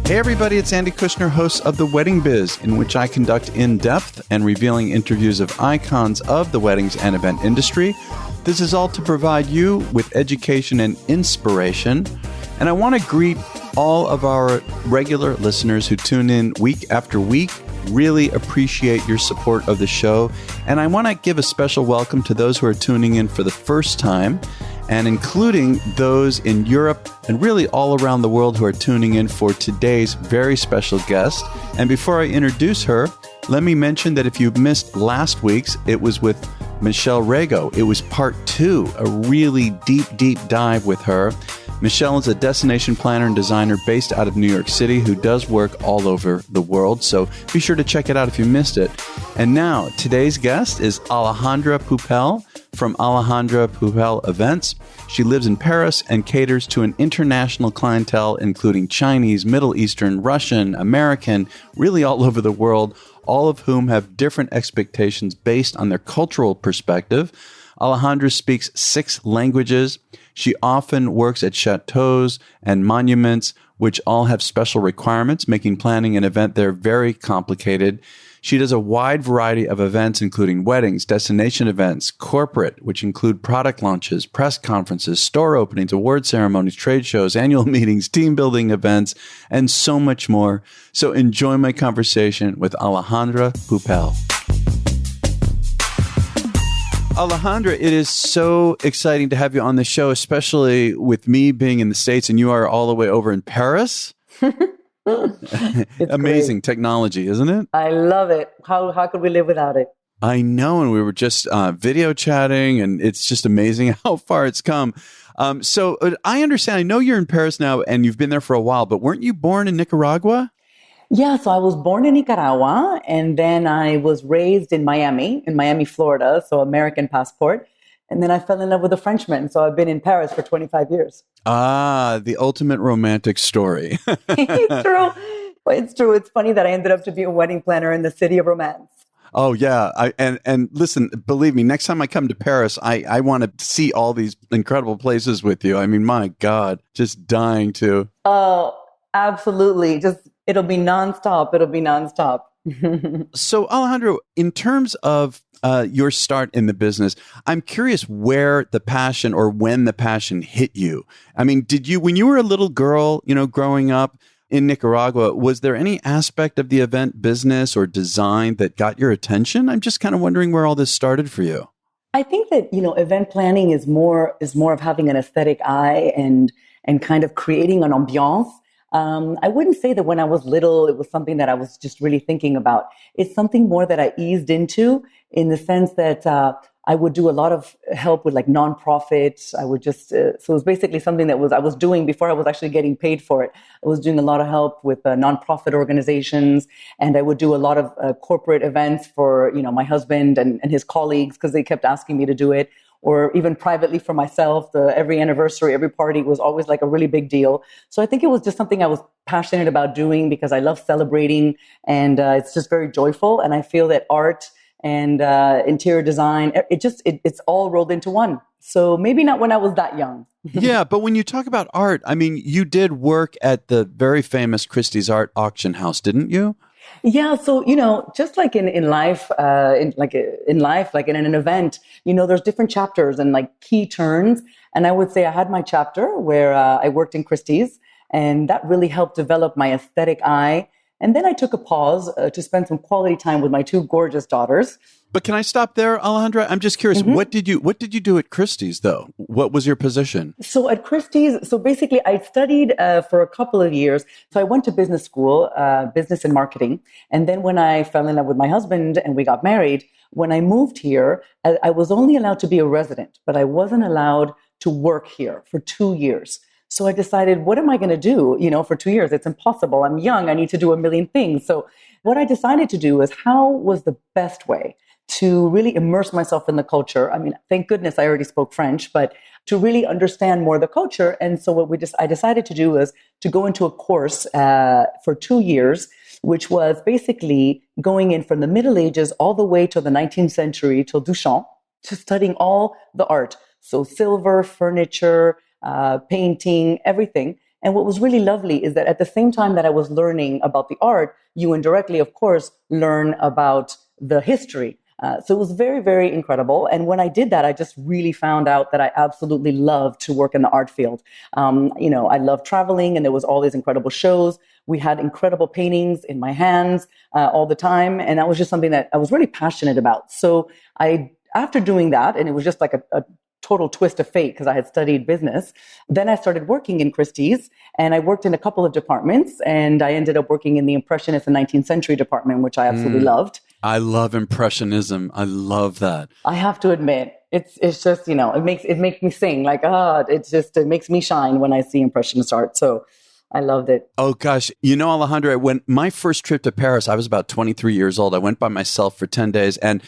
Hey everybody, it's Andy Kushner, host of The Wedding Biz, in which I conduct in-depth and revealing interviews of icons of the weddings and event industry. This is all to provide you with education and inspiration. And I want to greet all of our regular listeners who tune in week after week. Really appreciate your support of the show. And I want to give a special welcome to those who are tuning in for the first time, and including those in Europe and really all around the world who are tuning in for today's very special guest. And before I introduce her, let me mention that if you missed last week's, it was with Michelle Rego. It was part 2, a really deep dive with her. Michelle is a destination planner and designer based out of New York City who does work all over the world. So be sure to check it out if you missed it. And now, today's guest is Alejandra Poupel from Alejandra Poupel Events. She lives in Paris and caters to an international clientele, including Chinese, Middle Eastern, Russian, American, really all over the world, all of whom have different expectations based on their cultural perspective. Alejandra speaks 6 languages. She often works at chateaus and monuments, which all have special requirements, making planning an event there very complicated. She does a wide variety of events, including weddings, destination events, corporate, which include product launches, press conferences, store openings, award ceremonies, trade shows, annual meetings, team building events, and so much more. So enjoy my conversation with Alejandra Poupel. Alejandra, it is so exciting to have you on the show, especially with me being in the States and you are all the way over in Paris. Amazing great. Technology, isn't it? I love it. How could we live without it? I know. And we were just video chatting, and it's just amazing how far it's come. So I understand. I know you're in Paris now and you've been there for a while, but weren't you born in Nicaragua? Yeah, so I was born in Nicaragua, and then I was raised in Miami, Florida, so American passport. And then I fell in love with a Frenchman, so I've been in Paris for 25 years. Ah, the ultimate romantic story. It's true. It's true. It's funny that I ended up to be a wedding planner in the city of romance. Oh, yeah. And listen, believe me, next time I come to Paris, I want to see all these incredible places with you. I mean, my God, just dying to. Oh, absolutely. It'll be nonstop. So, Alejandro, in terms of your start in the business, I'm curious where the passion or when the passion hit you. I mean, when you were a little girl, growing up in Nicaragua, was there any aspect of the event business or design that got your attention? I'm just kind of wondering where all this started for you. I think that, event planning is more of having an aesthetic eye and kind of creating an ambiance. I wouldn't say that when I was little, it was something that I was just really thinking about. It's something more that I eased into in the sense that I would do a lot of help with like nonprofits. I would just, so it was basically something that I was doing before I was actually getting paid for it. I was doing a lot of help with nonprofit organizations, and I would do a lot of corporate events for, my husband and his colleagues because they kept asking me to do it. Or even privately for myself, every anniversary, every party was always like a really big deal. So I think it was just something I was passionate about doing because I love celebrating, and it's just very joyful. And I feel that art and interior design, it's all rolled into one. So maybe not when I was that young. Yeah, but when you talk about art, I mean, you did work at the very famous Christie's art auction house, didn't you? Yeah. So, just like in life, like in an event, there's different chapters and like key turns. And I would say I had my chapter where I worked in Christie's, and that really helped develop my aesthetic eye. And then I took a pause to spend some quality time with my 2 gorgeous daughters. But can I stop there, Alejandra? I'm just curious. Mm-hmm. What did you do at Christie's, though? What was your position? So at Christie's, basically I studied for a couple of years. So I went to business school, business and marketing. And then when I fell in love with my husband and we got married, when I moved here, I was only allowed to be a resident, but I wasn't allowed to work here for 2 years. So I decided, what am I going to do? For 2 years, it's impossible. I'm young. I need to do a million things. So what I decided to do is how was the best way to really immerse myself in the culture. I mean, thank goodness I already spoke French, but to really understand more the culture. And so I decided to do was to go into a course for 2 years, which was basically going in from the Middle Ages all the way to the 19th century, till Duchamp, to studying all the art. So silver, furniture, painting, everything. And what was really lovely is that at the same time that I was learning about the art, you indirectly, of course, learn about the history. So it was very, very incredible. And when I did that, I just really found out that I absolutely love to work in the art field. I love traveling, and there was all these incredible shows. We had incredible paintings in my hands all the time. And that was just something that I was really passionate about. So after doing that, and it was just like a total twist of fate because I had studied business. Then I started working in Christie's, and I worked in a couple of departments, and I ended up working in the Impressionist and 19th century department, which I absolutely loved. I love Impressionism. I love that. I have to admit, it's just, it makes me sing like, it makes me shine when I see Impressionist art. So I loved it. Oh, gosh. Alejandra, when my first trip to Paris, I was about 23 years old. I went by myself for 10 days. And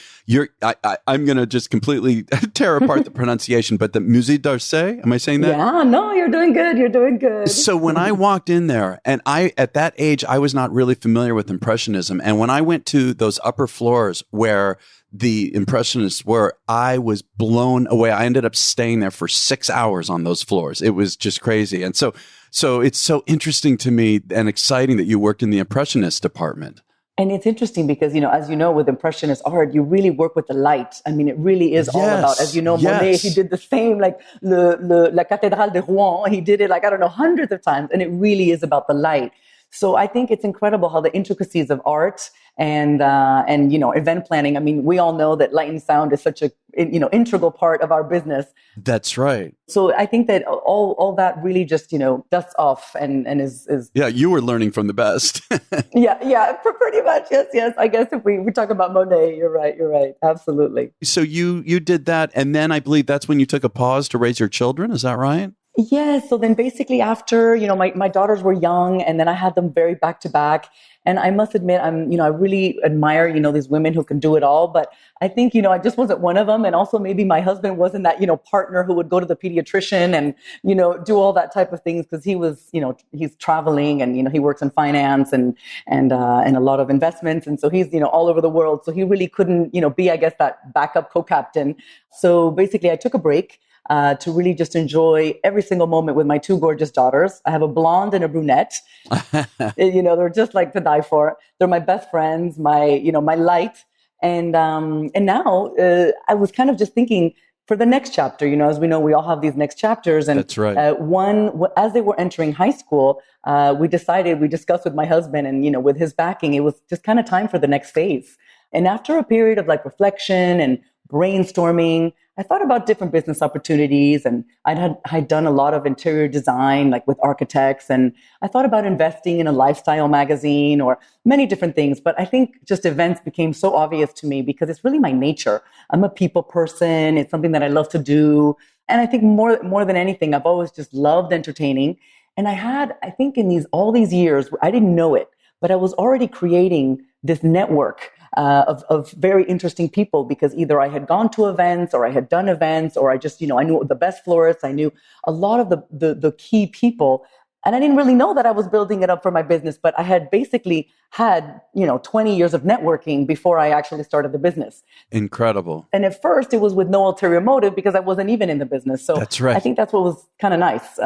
I'm going to just completely tear apart the pronunciation, but the Musée d'Orsay, am I saying that? Yeah, no, you're doing good. You're doing good. So when I walked in there, and at that age, I was not really familiar with Impressionism. And when I went to those upper floors where the Impressionists were, I was blown away. I ended up staying there for 6 hours on those floors. It was just crazy. And so it's so interesting to me and exciting that you worked in the Impressionist department. And it's interesting because, as you know, with Impressionist art, you really work with the light. I mean, it really is all about, as you know, Monet, he did the same, like La Cathédrale de Rouen. He did it like, I don't know, hundreds of times. And it really is about the light. So I think it's incredible how the intricacies of art and event planning. I mean, we all know that light and sound is such a integral part of our business. That's right. So I think that all that really just dusts off and is yeah. You were learning from the best. yeah, pretty much. Yes. I guess if we talk about Monet, you're right, absolutely. So you did that, and then I believe that's when you took a pause to raise your children. Is that right? Yeah. So then basically after, my daughters were young, and then I had them very back to back. And I must admit, I really admire, these women who can do it all. But I think, I just wasn't one of them. And also maybe my husband wasn't that, partner who would go to the pediatrician and, do all that type of things, because he was, he's traveling and, he works in finance and a lot of investments. And so he's, all over the world. So he really couldn't, be, I guess, that backup co-captain. So basically I took a break to really just enjoy every single moment with my two gorgeous daughters. I have a blonde and a brunette. They're just like to die for. They're my best friends, my light. And now I was kind of just thinking for the next chapter, as we know, we all have these next chapters. And that's right. As they were entering high school, we discussed with my husband and, with his backing, it was just kind of time for the next phase. And after a period of like reflection and brainstorming, I thought about different business opportunities, and I'd done a lot of interior design, like with architects, and I thought about investing in a lifestyle magazine or many different things. But I think just events became so obvious to me because it's really my nature. I'm a people person. It's something that I love to do. And I think more than anything, I've always just loved entertaining. And I think in all these years, I didn't know it, but I was already creating this network of very interesting people, because either I had gone to events or I had done events, or I just, I knew the best florists. I knew a lot of the key people, and I didn't really know that I was building it up for my business, but I had basically had, 20 years of networking before I actually started the business. Incredible. And at first it was with no ulterior motive because I wasn't even in the business. So that's right. I think that's what was kind of nice.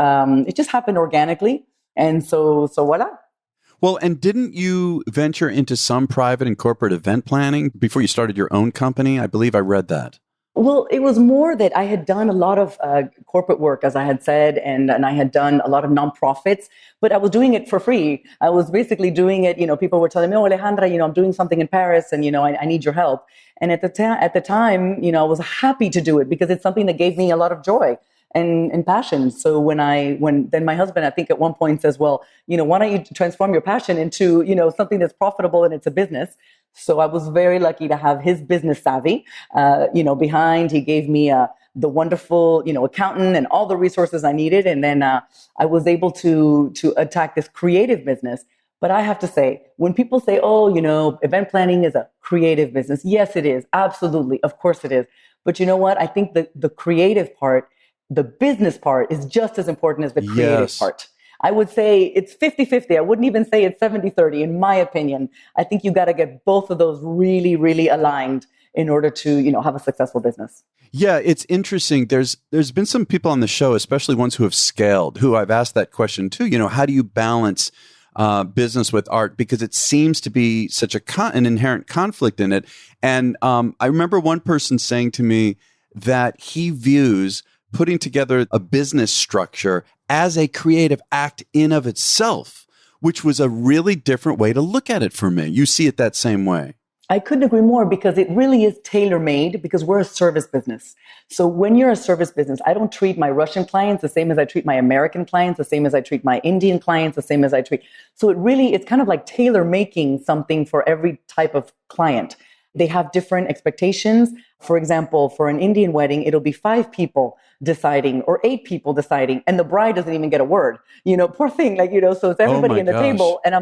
It just happened organically. And so voila. Well, and didn't you venture into some private and corporate event planning before you started your own company? I believe I read that. Well, it was more that I had done a lot of corporate work, as I had said, and I had done a lot of nonprofits, but I was doing it for free. I was basically doing it, people were telling me, oh, Alejandra, I'm doing something in Paris and, I need your help. And at the time, I was happy to do it because it's something that gave me a lot of joy and passion. So when then my husband, I think at one point says, well, why don't you transform your passion into, something that's profitable and it's a business. So I was very lucky to have his business savvy, behind. He gave me the wonderful, accountant and all the resources I needed. And then I was able to attack this creative business. But I have to say, when people say, oh, event planning is a creative business. Yes, it is. Absolutely. Of course it is. But you know what? I think the creative part, the business part, is just as important as the creative part. I would say it's 50-50. I wouldn't even say it's 70-30 in my opinion. I think you got to get both of those really, really aligned in order to, have a successful business. Yeah, it's interesting. There's been some people on the show, especially ones who have scaled, who I've asked that question too. How do you balance business with art? Because it seems to be such an inherent conflict in it. And I remember one person saying to me that he views putting together a business structure as a creative act in of itself, which was a really different way to look at it for me. You see it that same way. I couldn't agree more, because it really is tailor-made, because we're a service business. So when you're a service business, I don't treat my Russian clients the same as I treat my American clients, the same as I treat my Indian clients, the same as I treat. So it's kind of like tailor-making something for every type of client. They have different expectations. For example, for an Indian wedding, it'll be 5 people deciding or 8 people deciding, and the bride doesn't even get a word. Poor thing, so it's everybody in the table, and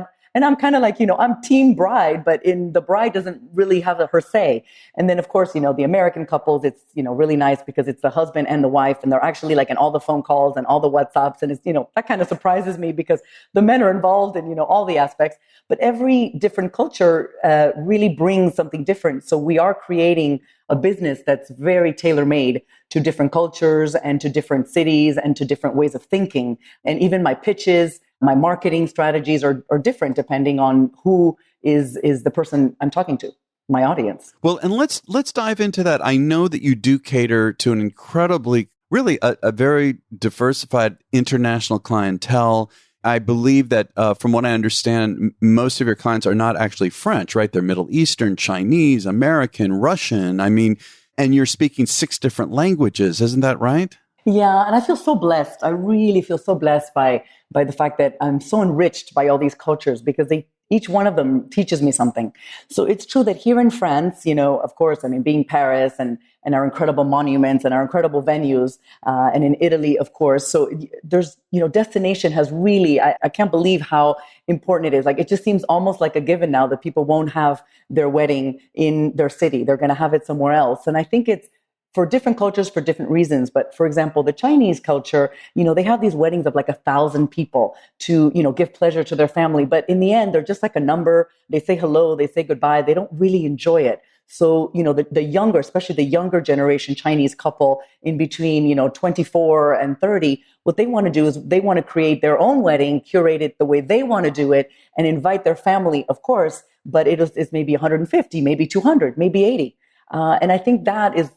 I'm kind of like, I'm team bride, but the bride doesn't really have her say. And then, of course, the American couples, it's, really nice because it's the husband and the wife, and they're actually in all the phone calls and all the WhatsApps. And it's, that kind of surprises me because the men are involved in, all the aspects. But every different culture really brings something different. So we are creating a business that's very tailor-made to different cultures and to different cities and to different ways of thinking. And even my pitches, my marketing strategies are different depending on who is the person I'm talking to, my audience. Well, and let's dive into that. I know that you do cater to an incredibly, really a very diversified international clientele. I believe that from what I understand, most of your clients are not actually French, right? They're Middle Eastern, Chinese, American, Russian. And you're speaking 6 different languages. Isn't that right? Yeah, and I feel so blessed. I really feel so blessed by the fact that I'm so enriched by all these cultures, because each one of them teaches me something. So it's true that here in France, of course, being Paris and our incredible monuments and our incredible venues, and in Italy, of course. So there's, destination has really, I can't believe how important it is. It just seems almost like a given now that people won't have their wedding in their city. They're going to have it somewhere else. And I think it's for different cultures for different reasons. But for example, the Chinese culture, they have these weddings of 1,000 people to, give pleasure to their family. But in the end, they're just like a number. They say hello, they say goodbye. They don't really enjoy it. So, the younger, especially the younger generation Chinese couple in between, 24 and 30, what they want to do is they want to create their own wedding, curate it the way they want to do it, and invite their family, of course, but it's maybe 150, maybe 200, maybe 80. And I think that is,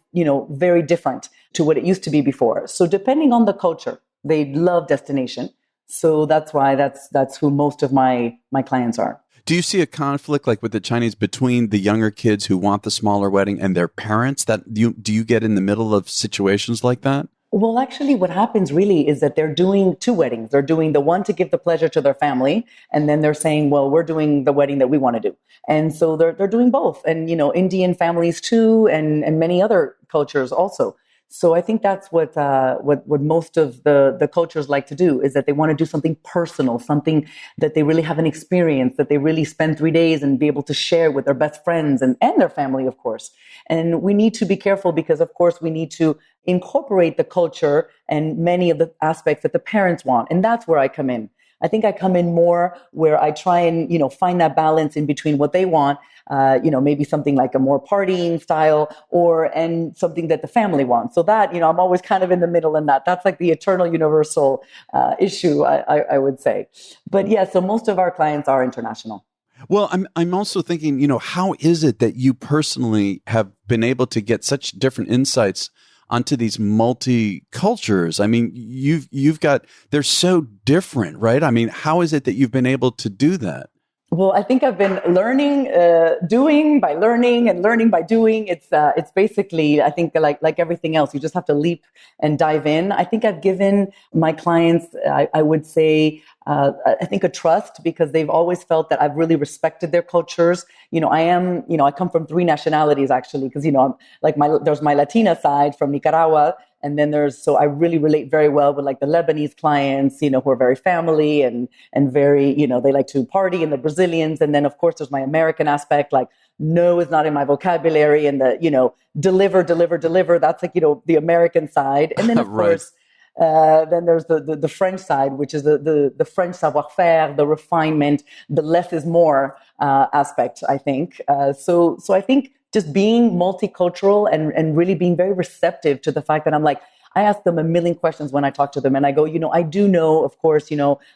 very different to what it used to be before. So depending on the culture, they love destination. So that's why that's who most of my clients are. Do you see a conflict with the Chinese between the younger kids who want the smaller wedding and their parents? Do you get in the middle of situations like that? Well, actually, what happens really is that they're doing 2 weddings. They're doing the one to give the pleasure to their family, and then they're saying, well, we're doing the wedding that we want to do. And so they're doing both. And, Indian families too, and many other cultures also. So I think that's what most of the cultures like to do, is that they want to do something personal, something that they really haven't experienced, that they really spend 3 days and be able to share with their best friends and their family, of course. And we need to be careful because, of course, we need to incorporate the culture and many of the aspects that the parents want. And that's where I come in. I think I come in more where I try and, find that balance in between what they want, maybe something like a more partying style and something that the family wants. So that, I'm always kind of in the middle in that. That's like the eternal universal issue, I would say. But yeah, so most of our clients are international. Well, I'm also thinking, how is it that you personally have been able to get such different insights onto these multi-cultures? They're so different, right? How is it that you've been able to do that? Well, I think I've been learning, doing by learning and learning by doing. It's basically, I think like everything else, you just have to leap and dive in. I think I've given my clients, I would say, I think a trust, because they've always felt that I've really respected their cultures. I come from 3 nationalities actually, because, there's my Latina side from Nicaragua. And then so I really relate very well with the Lebanese clients, who are very family and very, they like to party, and the Brazilians. And then of course there's my American aspect, no is not in my vocabulary, and the, deliver. That's the American side. And then of Right. course, Then there's the French side, which is the French savoir-faire, the refinement, the less is more aspect, I think. So I think just being multicultural and really being very receptive to the fact that I'm like, I ask them a million questions when I talk to them, and I go, I do know, of course,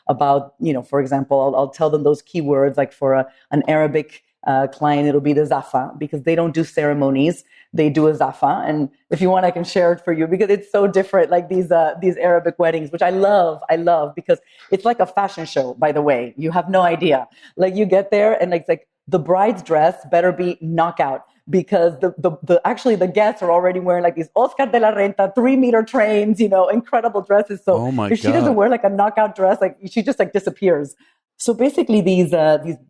about, for example, I'll tell them those keywords, like for an Arabic client, it'll be the zafa, because they don't do ceremonies, they do a zafa. And if you want, I can share it for you, because it's so different, like these Arabic weddings, which I love, because it's like a fashion show, by the way. You have no idea. Like you get there and it's like the bride's dress better be knockout, because actually the guests are already wearing like these Oscar de la Renta 3-meter trains, incredible dresses. So oh my if she God. doesn't wear like a knockout dress, like she just like disappears. So basically these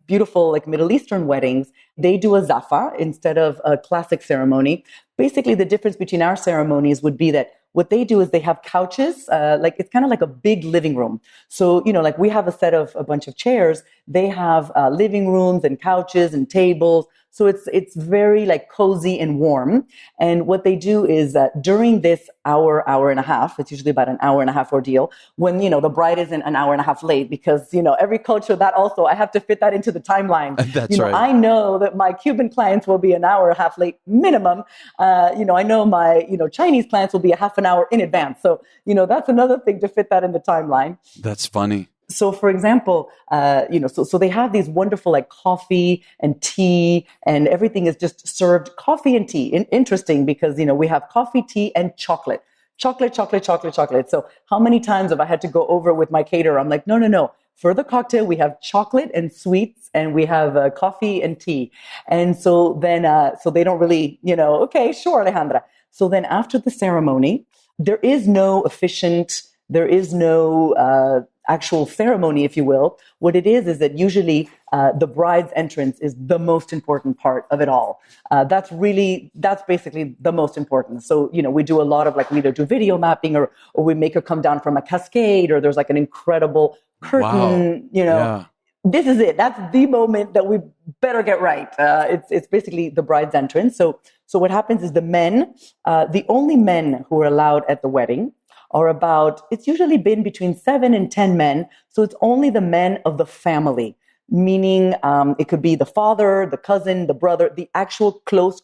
beautiful like Middle Eastern weddings, they do a zafa instead of a classic ceremony. Basically the difference between our ceremonies would be that what they do is they have couches, like it's kind of like a big living room. So, like we have a bunch of chairs, they have living rooms and couches and tables. So it's very like cozy and warm. And what they do is during this hour and a half, it's usually about an hour and a half ordeal, when, the bride isn't an hour and a half late, because, every culture that also, I have to fit that into the timeline. That's right. I know that my Cuban clients will be an hour and a half late minimum. I know my, Chinese clients will be a half an hour in advance. So, that's another thing to fit that in the timeline. That's funny. So, for example, so they have these wonderful like coffee and tea, and everything is just served coffee and tea. Interesting, because, we have coffee, tea, and chocolate. Chocolate. So how many times have I had to go over with my caterer? I'm like, no. For the cocktail, we have chocolate and sweets, and we have coffee and tea. And so then, so they don't really, okay, sure, Alejandra. So then after the ceremony, there is no actual ceremony, if you will. What it is that usually the bride's entrance is the most important part of it all. That's basically the most important. So, we do a lot of like, we either do video mapping or we make her come down from a cascade, or there's like an incredible curtain, wow. Yeah. This is it. That's the moment that we better get right. It's basically the bride's entrance. So what happens is the only men who are allowed at the wedding are it's usually been between 7 and 10 men. So it's only the men of the family, meaning it could be the father, the cousin, the brother, the actual close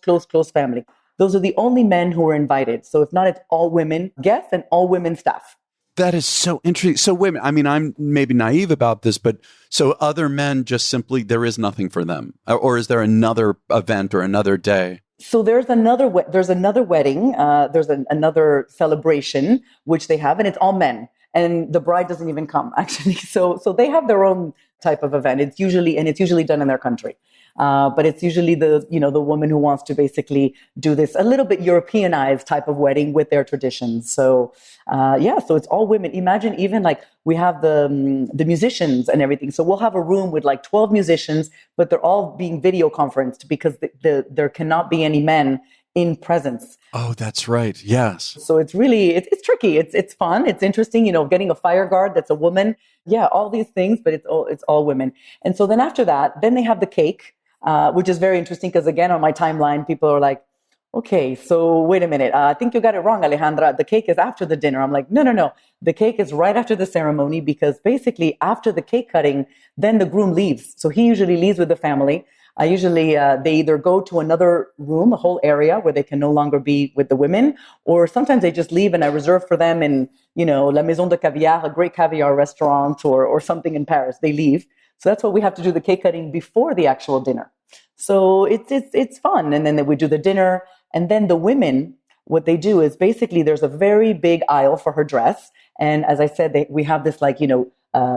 family. Those are the only men who are invited. So if not, it's all women guests and all women staff. That is so interesting. So women, I mean, I'm maybe naive about this, but so other men just simply, there is nothing for them? Or is there another event or another day? So there's another wedding, there's another celebration, which they have, and it's all men. And the bride doesn't even come, actually. So they have their own type of event. It's usually done in their country. But it's usually the woman who wants to basically do this a little bit Europeanized type of wedding with their traditions. So, so it's all women. Imagine even like we have the musicians and everything. So we'll have a room with like 12 musicians, but they're all being video conferenced because there cannot be any men in presence. Oh, that's right. Yes. So it's really, it's tricky. It's fun. It's interesting, getting a fire guard that's a woman. Yeah, all these things, but it's all women. And so then after that, then they have the cake. Which is very interesting because, again, on my timeline, people are like, okay, so wait a minute. I think you got it wrong, Alejandra. The cake is after the dinner. I'm like, no. The cake is right after the ceremony, because basically after the cake cutting, then the groom leaves. So he usually leaves with the family. They either go to another room, a whole area where they can no longer be with the women, or sometimes they just leave and I reserve for them in, La Maison de Caviar, a great caviar restaurant or something in Paris. They leave. So that's what we have to do, the cake cutting before the actual dinner. So it's fun. And then we do the dinner. And then the women, what they do is basically there's a very big aisle for her dress. And as I said, we have this like,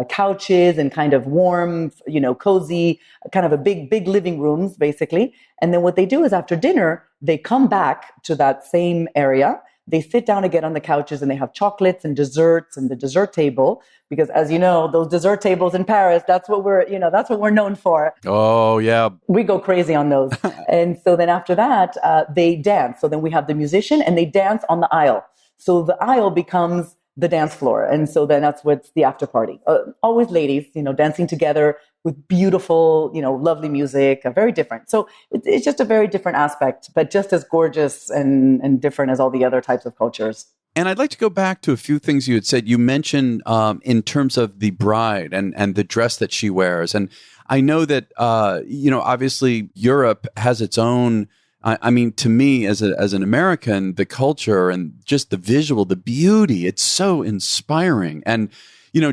couches and kind of warm, cozy, kind of a big living rooms, basically. And then what they do is after dinner, they come back to that same area. They sit down again on the couches and they have chocolates and desserts and the dessert table. Because as you know, those dessert tables in Paris, that's what we're known for. Oh, yeah. We go crazy on those. And so then after that, they dance. So then we have the musician and they dance on the aisle. So the aisle becomes the dance floor. And so then that's what's the after party. Always ladies, dancing together with beautiful, lovely music, very different. So it's just a very different aspect, but just as gorgeous and different as all the other types of cultures. And I'd like to go back to a few things you had said. You mentioned in terms of the bride and the dress that she wears. And I know that, obviously Europe has its own, I mean, to me as an American, the culture and just the visual, the beauty, it's so inspiring. And,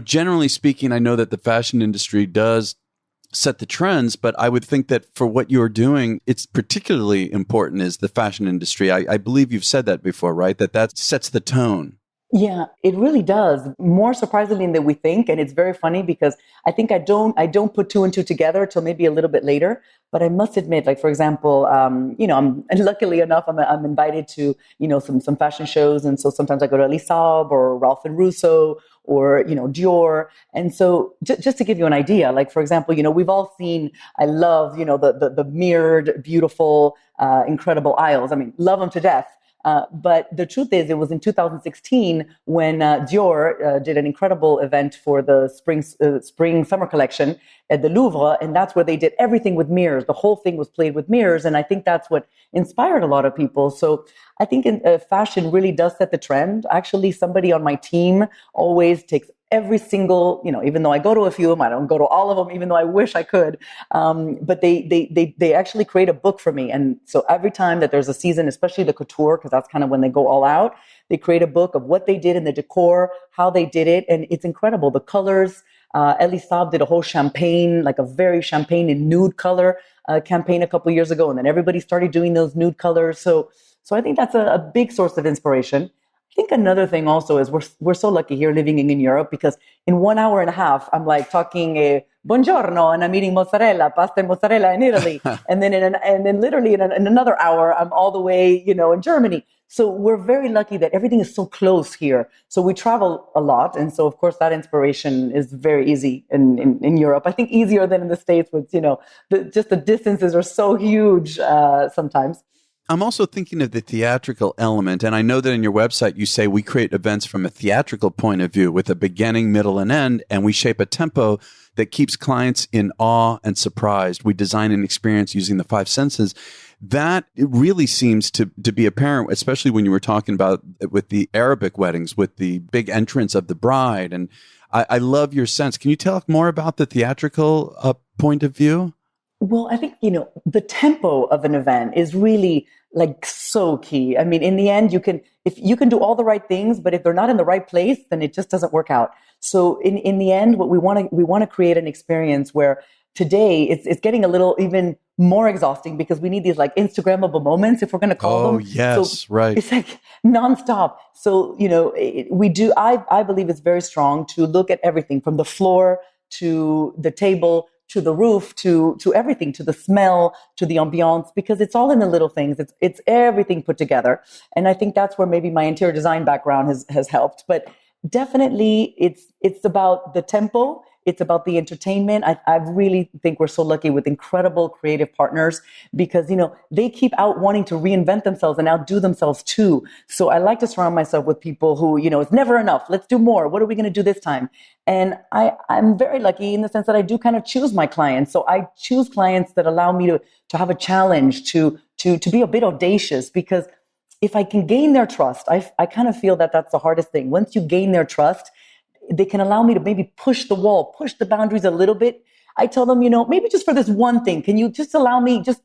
generally speaking, I know that the fashion industry does set the trends, but I would think that for what you're doing, it's particularly important is the fashion industry. I believe you've said that before, right? That sets the tone. Yeah, it really does. More surprisingly than we think. And it's very funny because I think I don't put two and two together till maybe a little bit later. But I must admit, like, for example, I'm luckily enough, I'm invited to, some fashion shows. And so sometimes I go to Elie Saab or Ralph and Russo or, Dior. And so just to give you an idea, like, for example, we've all seen, I love, the mirrored, beautiful, incredible aisles. I mean, love them to death. But the truth is, it was in 2016 when Dior did an incredible event for the spring summer collection at the Louvre, and that's where they did everything with mirrors. The whole thing was played with mirrors, and I think that's what inspired a lot of people. So I think fashion really does set the trend. Actually, somebody on my team always takes every single, even though I go to a few of them, I don't go to all of them, even though I wish I could. But they actually create a book for me. And so every time that there's a season, especially the couture, because that's kind of when they go all out, they create a book of what they did in the decor, how they did it. And it's incredible. The colors, Elie Saab did a whole champagne, like a very champagne and nude color campaign a couple years ago. And then everybody started doing those nude colors. So I think that's a big source of inspiration. I think another thing also is we're so lucky here living in Europe because in 1 hour and a half, I'm like talking buongiorno and I'm eating mozzarella, pasta and mozzarella in Italy. and then literally in another hour, I'm all the way, in Germany. So we're very lucky that everything is so close here. So we travel a lot. And so, of course, that inspiration is very easy in Europe. I think easier than in the States with, just the distances are so huge sometimes. I'm also thinking of the theatrical element, and I know that in your website you say we create events from a theatrical point of view with a beginning, middle, and end, and we shape a tempo that keeps clients in awe and surprised. We design an experience using the five senses. That it really seems to be apparent, especially when you were talking about with the Arabic weddings, with the big entrance of the bride. And I love your sense. Can you talk more about the theatrical point of view? Well, I think, the tempo of an event is really like so key. I mean, in the end, if you can do all the right things, but if they're not in the right place, then it just doesn't work out. So in the end, what we want to create an experience where today it's getting a little even more exhausting because we need these like Instagrammable moments, if we're going to call them. Oh, yes, so right. It's like nonstop. So, I believe it's very strong to look at everything from the floor to the table, to the roof, to everything, to the smell, to the ambiance, because it's all in the little things. It's everything put together. And I think that's where maybe my interior design background has helped. But definitely it's about the tempo. It's about the entertainment. I really think we're so lucky with incredible creative partners because, they keep out wanting to reinvent themselves and outdo themselves too. So I like to surround myself with people who, it's never enough. Let's do more. What are we going to do this time? And I'm very lucky in the sense that I do kind of choose my clients. So I choose clients that allow me to have a challenge, to be a bit audacious, because if I can gain their trust, I kind of feel that that's the hardest thing. Once you gain their trust, they can allow me to maybe push the boundaries a little bit. I tell them, maybe just for this one thing, can you just allow me, just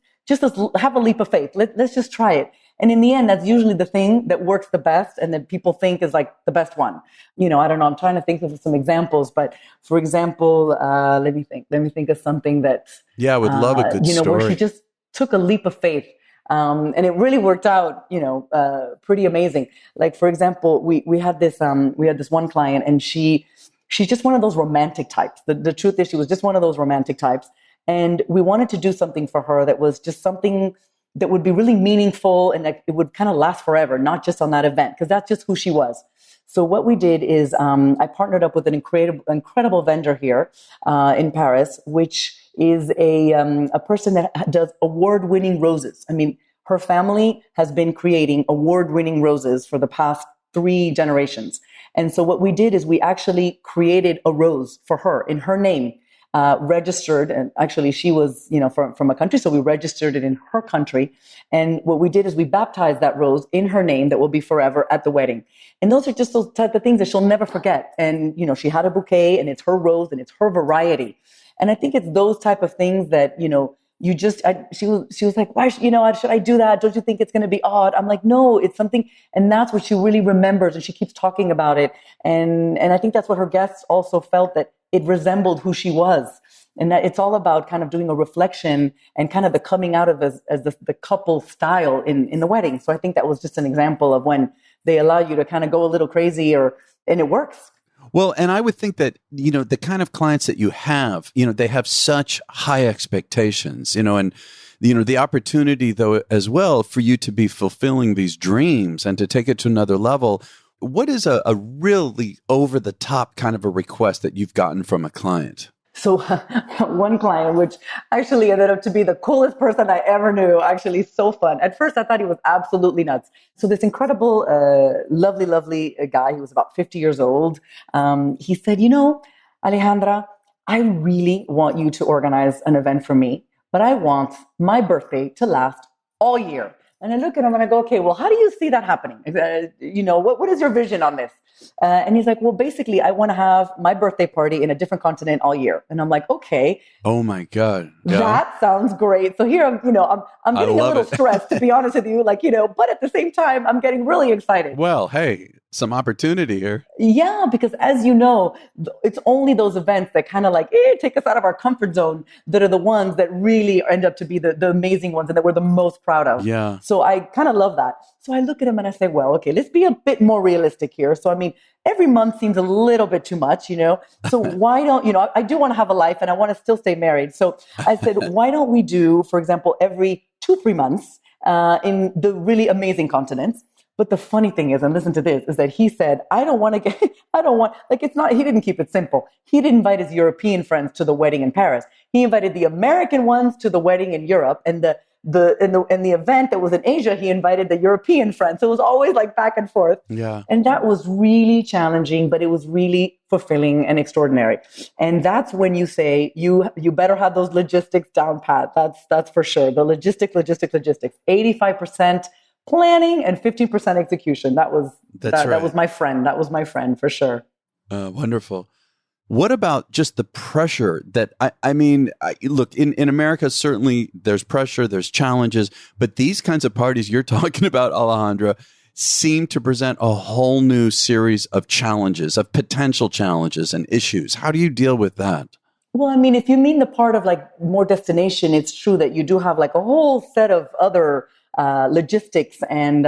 have a leap of faith. Let's just try it. And in the end, that's usually the thing that works the best and that people think is like the best one. I don't know. I'm trying to think of some examples, but for example, let me think of something that. Yeah, I would love a good story. Where she just took a leap of faith. And it really worked out, pretty amazing. Like, for example, we had this one client and she's just one of those romantic types. The truth is she was just one of those romantic types. And we wanted to do something for her that was just something that would be really meaningful and that it would kind of last forever, not just on that event, because that's just who she was. So what we did is I partnered up with an incredible vendor here in Paris, which is a person that does award-winning roses. I mean, her family has been creating award-winning roses for the past 3 generations. And so what we did is we actually created a rose for her in her name. registered. And actually, she was, from a country. So we registered it in her country. And what we did is we baptized that rose in her name that will be forever at the wedding. And those are just those type of things that she'll never forget. And, she had a bouquet and it's her rose and it's her variety. And I think it's those type of things that, she was like, why, should I do that? Don't you think it's going to be odd? I'm like, no, it's something. And that's what she really remembers. And she keeps talking about it. And I think that's what her guests also felt, that it resembled who she was. And that it's all about kind of doing a reflection and kind of the coming out of as the couple style in the wedding. So I think that was just an example of when they allow you to kind of go a little crazy and it works. Well, and I would think that, the kind of clients that you have, they have such high expectations, and, the opportunity, though, as well, for you to be fulfilling these dreams and to take it to another level. What is a really over the top kind of a request that you've gotten from a client? So one client, which actually ended up to be the coolest person I ever knew, actually so fun. At first, I thought he was absolutely nuts. So this incredible, lovely guy, he was about 50 years old. He said, Alejandra, I really want you to organize an event for me, but I want my birthday to last all year. And I look at him and I go, okay, well, how do you see that happening? What is your vision on this? And he's like, well, basically, I want to have my birthday party in a different continent all year. And I'm like, okay. Oh my God. Yeah. That sounds great. So here I'm getting a little stressed, to be honest with you, but at the same time, I'm getting really excited. Well, hey, some opportunity here. Yeah, because as you know, it's only those events that kind of take us out of our comfort zone that are the ones that really end up to be the amazing ones and that we're the most proud of. Yeah. So I kind of love that. So I look at him and I say, well, okay, let's be a bit more realistic here. So, every month seems a little bit too much, So why don't, I do want to have a life and I want to still stay married. So I said, why don't we do, for example, every 2-3 months in the really amazing continents? But the funny thing is, and listen to this, is that he said, he didn't keep it simple. He didn't invite his European friends to the wedding in Paris. He invited the American ones to the wedding in Europe, and the event that was in Asia, he invited the European friends. So it was always back and forth. Yeah. And that was really challenging, but it was really fulfilling and extraordinary. And that's when you say, you better have those logistics down pat. That's for sure. The logistics, 85% planning and 15% execution. That was my friend. That was my friend for sure. Wonderful. What about just the pressure that, look, in America, certainly there's pressure, there's challenges, but these kinds of parties you're talking about, Alejandra, seem to present a whole new series of challenges, of potential challenges and issues. How do you deal with that? Well, if you mean the part of more destination, it's true that you do have a whole set of other logistics and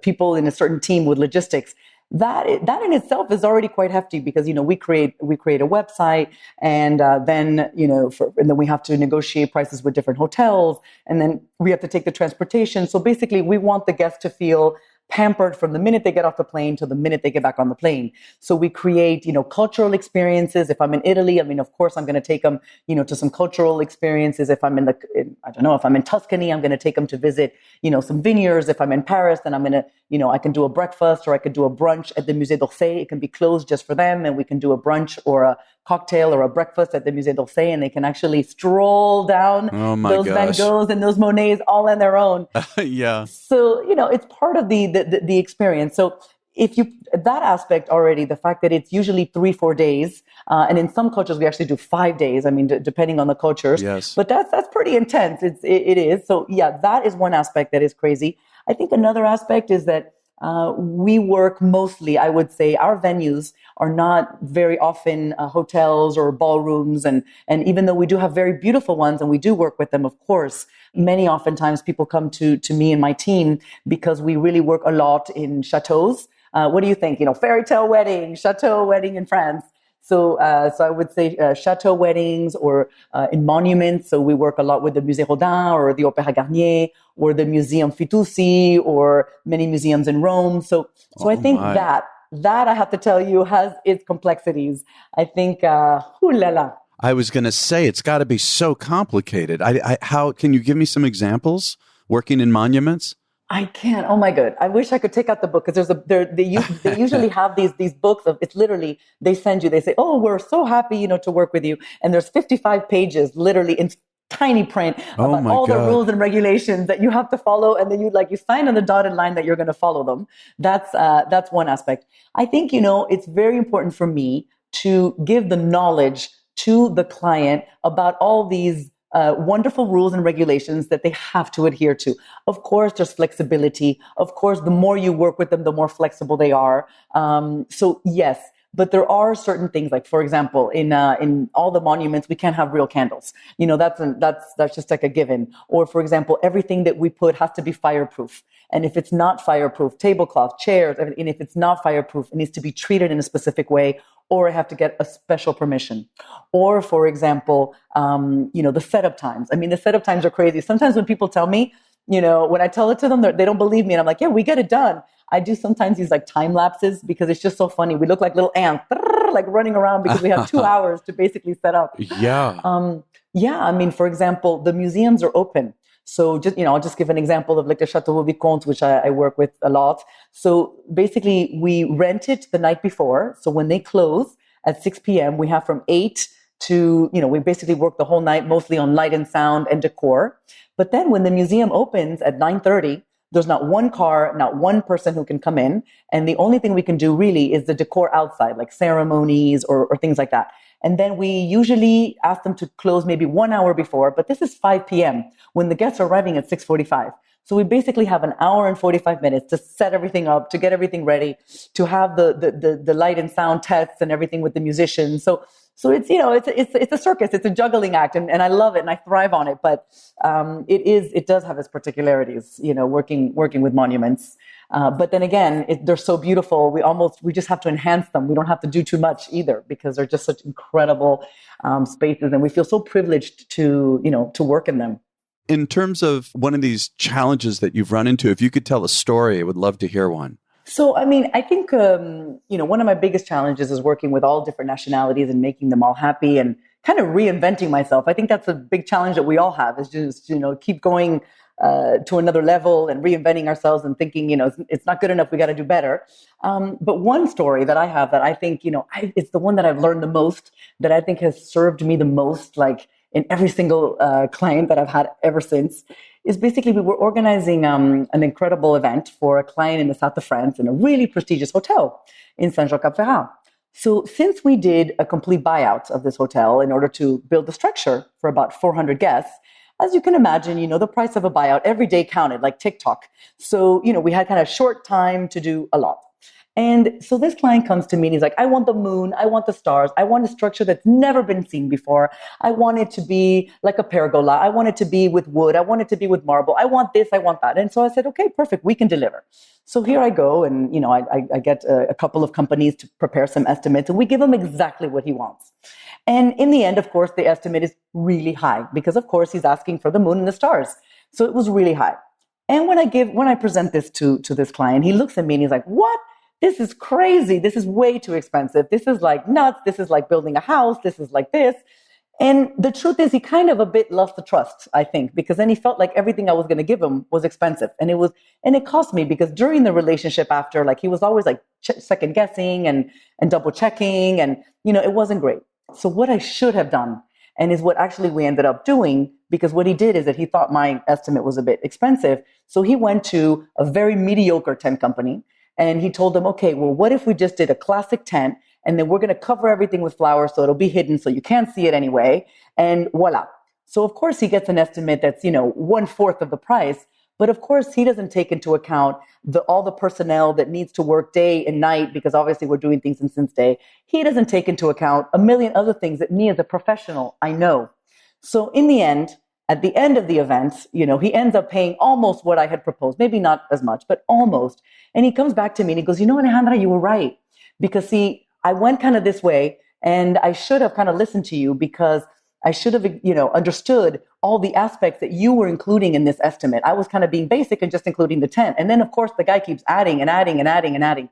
people in a certain team with logistics. That in itself is already quite hefty because we create a website and then we have to negotiate prices with different hotels and then we have to take the transportation. So basically, we want the guests to feel pampered from the minute they get off the plane to the minute they get back on the plane. So we create, cultural experiences. If I'm in Italy, of course, I'm going to take them, to some cultural experiences. If I'm if I'm in Tuscany, I'm going to take them to visit, some vineyards. If I'm in Paris, then I'm going to, I can do a breakfast or I could do a brunch at the Musée d'Orsay. It can be closed just for them. And we can do a brunch or a cocktail or a breakfast at the Musée d'Orsay, and they can actually stroll down those Van Goghs and those Monets all on their own. Yeah. So, it's part of the experience. So if that aspect already, the fact that it's usually 3-4 days, and in some cultures we actually do 5 days. Depending on the cultures. Yes. But that's pretty intense. It is. So yeah, that is one aspect that is crazy. I think another aspect is that we work mostly, I would say, our venues are not very often hotels or ballrooms. And even though we do have very beautiful ones and we do work with them, of course, many oftentimes people come to me and my team because we really work a lot in chateaus. What do you think? Fairy tale wedding, chateau wedding in France. So I would say chateau weddings or in monuments. So we work a lot with the Musée Rodin or the Opéra Garnier or the Museum Fitoussi or many museums in Rome. So I think that I have to tell you has its complexities. I think, ooh la la. I was going to say it's got to be so complicated. How can you give me some examples working in monuments? I can't. Oh my God. I wish I could take out the book because they usually have these books of, it's literally, they send you, they say, oh, we're so happy, to work with you. And there's 55 pages literally in tiny print Oh about my all the God. rules and regulations that you have to follow. And then you sign on the dotted line that you're going to follow them. That's one aspect. I think, it's very important for me to give the knowledge to the client about all these wonderful rules and regulations that they have to adhere to. Of course, there's flexibility. Of course, the more you work with them, the more flexible they are. So yes, but there are certain things, like for example, in all the monuments, we can't have real candles. That's just like a given. Or for example, everything that we put has to be fireproof. And if it's not fireproof, tablecloth, chairs, and if it's not fireproof, it needs to be treated in a specific way, or I have to get a special permission. Or, for example, the setup times. I mean, the setup times are crazy. Sometimes when people tell me, when I tell it to them, they don't believe me. And I'm like, yeah, we get it done. I do sometimes these like time lapses because it's just so funny. We look like little ants, like running around because we have 2 hours to basically set up. Yeah. I mean, for example, the museums are open. So I'll just give an example of like the Chateau Vicomte, which I work with a lot. So basically we rent it the night before. So when they close at 6 p.m., we have from 8 to, we basically work the whole night, mostly on light and sound and decor. But then when the museum opens at 9:30, there's not one car, not one person who can come in. And the only thing we can do really is the decor outside, like ceremonies or things like that. And then we usually ask them to close maybe 1 hour before, but this is 5 p.m. when the guests are arriving at 6:45. So we basically have an hour and 45 minutes to set everything up, to get everything ready, to have the light and sound tests and everything with the musicians. So it's, it's a circus, it's a juggling act, and I love it and I thrive on it. But it does have its particularities, working with monuments. But then again, they're so beautiful. We just have to enhance them. We don't have to do too much either because they're just such incredible spaces, and we feel so privileged to work in them. In terms of one of these challenges that you've run into, if you could tell a story, I would love to hear one. So, I mean, I think, one of my biggest challenges is working with all different nationalities and making them all happy and kind of reinventing myself. I think that's a big challenge that we all have, is just, keep going to another level and reinventing ourselves and thinking, it's not good enough. We got to do better. But one story that I have that I think, it's the one that I've learned the most, that I think has served me the most, like in every single client that I've had ever since, is basically we were organizing an incredible event for a client in the south of France in a really prestigious hotel in Saint-Jean-Cap-Ferrat. So since we did a complete buyout of this hotel in order to build the structure for about 400 guests, as you can imagine, the price of a buyout every day counted like TikTok. So, we had kind of short time to do a lot. And so this client comes to me and he's like, I want the moon, I want the stars, I want a structure that's never been seen before. I want it to be like a pergola. I want it to be with wood. I want it to be with marble. I want this, I want that. And so I said, okay, perfect, we can deliver. So here I go, and I get a couple of companies to prepare some estimates, and we give him exactly what he wants. And in the end, of course, the estimate is really high because, of course, he's asking for the moon and the stars. So it was really high. And when I present this to this client, he looks at me and he's like, what? This is crazy. This is way too expensive. This is like nuts. This is like building a house. This is like this. And the truth is, he kind of a bit lost the trust, I think, because then he felt like everything I was going to give him was expensive. And it cost me, because during the relationship after, like, he was always like second guessing and double checking, and, it wasn't great. So what I should have done, and is what actually we ended up doing, because what he did is that he thought my estimate was a bit expensive. So he went to a very mediocre tent company. And he told them, okay, well, what if we just did a classic tent, and then we're going to cover everything with flowers so it'll be hidden so you can't see it anyway, and voila. So of course he gets an estimate that's, 1/4 of the price, but of course he doesn't take into account all the personnel that needs to work day and night, because obviously we're doing things in Since Day. He doesn't take into account a million other things that me as a professional, I know. So in the end, at the end of the event, he ends up paying almost what I had proposed, maybe not as much, but almost. And he comes back to me and he goes, Alejandra, you were right. Because see, I went kind of this way, and I should have kind of listened to you, because I should have, understood all the aspects that you were including in this estimate. I was kind of being basic and just including the tent. And then of course the guy keeps adding and adding and adding and adding.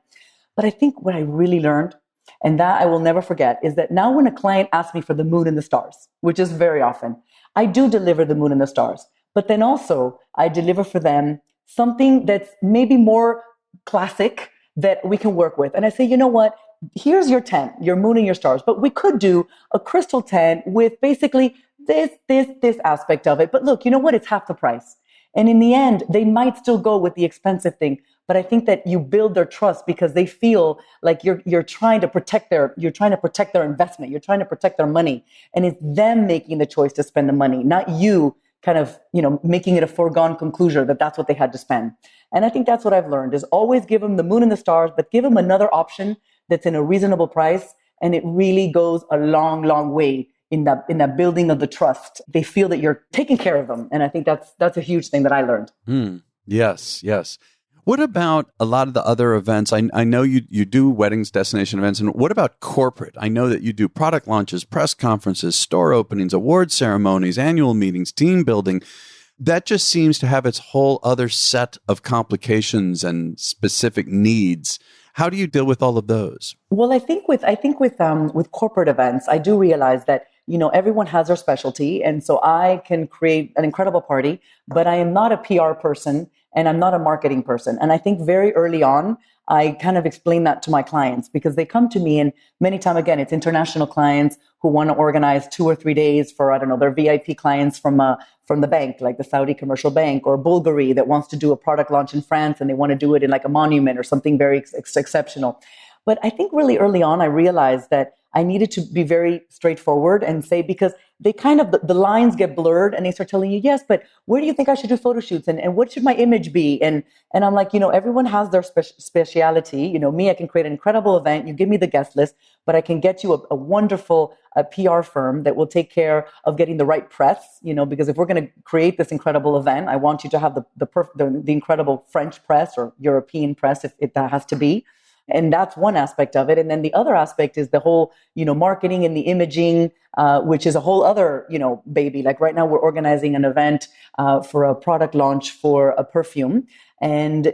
But I think what I really learned, and that I will never forget, is that now when a client asks me for the moon and the stars, which is very often, I do deliver the moon and the stars. But then also I deliver for them something that's maybe more classic that we can work with. And I say, you know what? Here's your tent, your moon and your stars, but we could do a crystal tent with basically this aspect of it. But look, you know what? It's half the price. And in the end, they might still go with the expensive thing. But I think that you build their trust because they feel like you're trying to protect their investment. You're trying to protect their money. And it's them making the choice to spend the money, not you kind of, making it a foregone conclusion that that's what they had to spend. And I think that's what I've learned is always give them the moon and the stars, but give them another option that's in a reasonable price. And it really goes a long, long way in that building of the trust. They feel that you're taking care of them. And I think that's a huge thing that I learned. Yes, yes. What about a lot of the other events? I know you do weddings, destination events. And what about corporate? I know that you do product launches, press conferences, store openings, award ceremonies, annual meetings, team building. That just seems to have its whole other set of complications and specific needs. How do you deal with all of those? Well, I think with corporate events, I do realize that everyone has their specialty, and so I can create an incredible party, but I am not a PR person and I'm not a marketing person. And I think very early on, I kind of explain that to my clients because they come to me, and many times again, it's international clients who want to organize 2 or 3 days for, I don't know, their VIP clients from the bank, like the Saudi Commercial Bank, or Bulgari that wants to do a product launch in France and they want to do it in like a monument or something very exceptional. But I think really early on, I realized that I needed to be very straightforward and say, because they kind of, the lines get blurred and they start telling you, yes, but where do you think I should do photo shoots? And what should my image be? And I'm like, everyone has their speciality. Me, I can create an incredible event. You give me the guest list, but I can get you a wonderful PR firm that will take care of getting the right press, because if we're going to create this incredible event, I want you to have the incredible French press or European press, if that has to be. And that's one aspect of it. And then the other aspect is the whole, marketing and the imaging, which is a whole other, baby. Like right now we're organizing an event for a product launch for a perfume. And,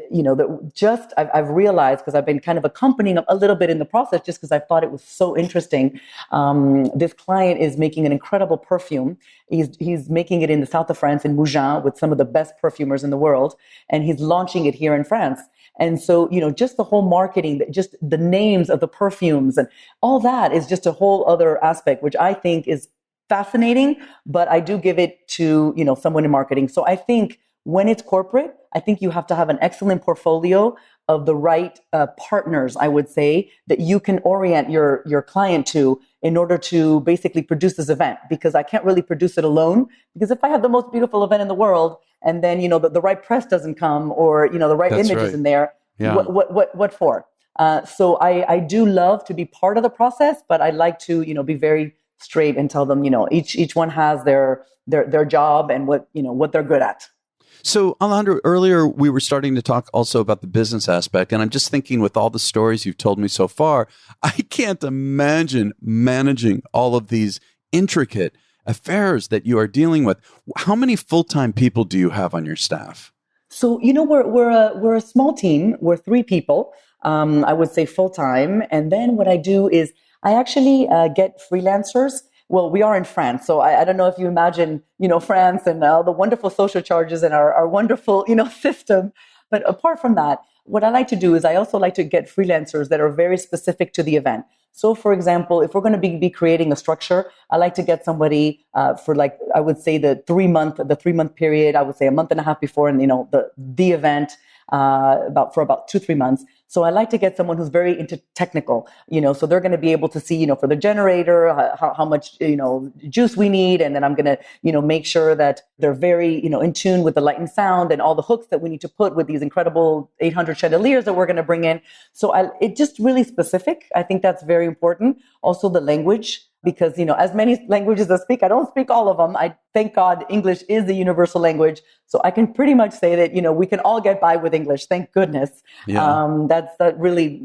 I've realized, because I've been kind of accompanying a little bit in the process, just because I thought it was so interesting. This client is making an incredible perfume. He's making it in the south of France, in Mougins, with some of the best perfumers in the world. And he's launching it here in France. And so, just the whole marketing, just the names of the perfumes and all that is just a whole other aspect, which I think is fascinating, but I do give it to, someone in marketing. So I think when it's corporate, I think you have to have an excellent portfolio of the right partners, I would say, that you can orient your client to in order to basically produce this event, because I can't really produce it alone. Because if I have the most beautiful event in the world and then, the right press doesn't come, or, the right That's image right. isn't there, Yeah. what for? So I do love to be part of the process, but I like to, be very straight and tell them, each one has their job and what they're good at. So, Alejandra, earlier we were starting to talk also about the business aspect, and I'm just thinking, with all the stories you've told me so far, I can't imagine managing all of these intricate affairs that you are dealing with. How many full-time people do you have on your staff? So, we're a small team. We're 3 people, I would say full-time. And then what I do is I actually get freelancers. Well, we are in France, so I don't know if you imagine, France and all the wonderful social charges and our wonderful, system. But apart from that, what I like to do is I also like to get freelancers that are very specific to the event. So, for example, if we're going to be creating a structure, I like to get somebody for, like, I would say the 3-month period. I would say a month and a half before, and the event for about 2-3 months. So I like to get someone who's very into technical, so they're going to be able to see, for the generator, how much, juice we need. And then I'm going to, make sure that they're very, in tune with the light and sound and all the hooks that we need to put with these incredible 800 chandeliers that we're going to bring in. So it's just really specific. I think that's very important. Also the language, because, as many languages as I speak, I don't speak all of them. I thank God English is the universal language. So I can pretty much say that, we can all get by with English. Thank goodness. Yeah. That really,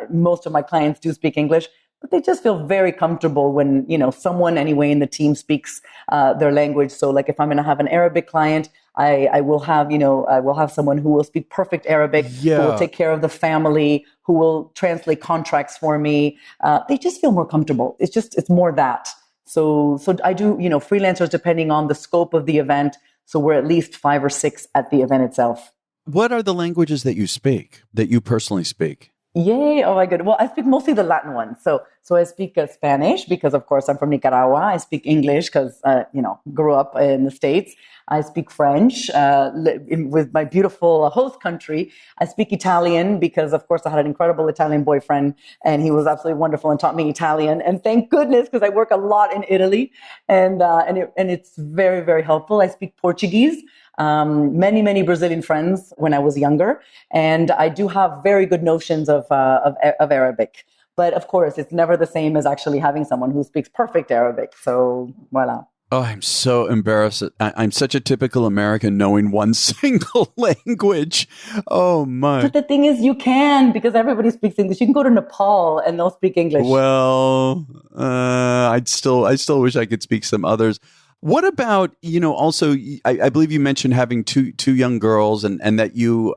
most of my clients do speak English, but they just feel very comfortable when, someone anyway in the team speaks their language. So like if I'm going to have an Arabic client, I will have someone who will speak perfect Arabic, who will take care of the family, who will translate contracts for me. They just feel more comfortable. It's more that. So I do, freelancers depending on the scope of the event. So we're at least 5 or 6 at the event itself. What are the languages that you speak, that you personally speak? Yay. Oh my God. Well, I speak mostly the Latin ones. So I speak Spanish because, of course, I'm from Nicaragua. I speak English because, grew up in the States. I speak French with my beautiful host country. I speak Italian because, of course, I had an incredible Italian boyfriend and he was absolutely wonderful and taught me Italian. And thank goodness, because I work a lot in Italy and it's very, very helpful. I speak Portuguese. Many Brazilian friends when I was younger, and I do have very good notions of Arabic. But of course, it's never the same as actually having someone who speaks perfect Arabic. So voila. Oh, I'm so embarrassed. I'm such a typical American knowing one single language. Oh my! But the thing is, you can, because everybody speaks English. You can go to Nepal and they'll speak English. Well, I still wish I could speak some others. What about, also, I believe you mentioned having two young girls and that you,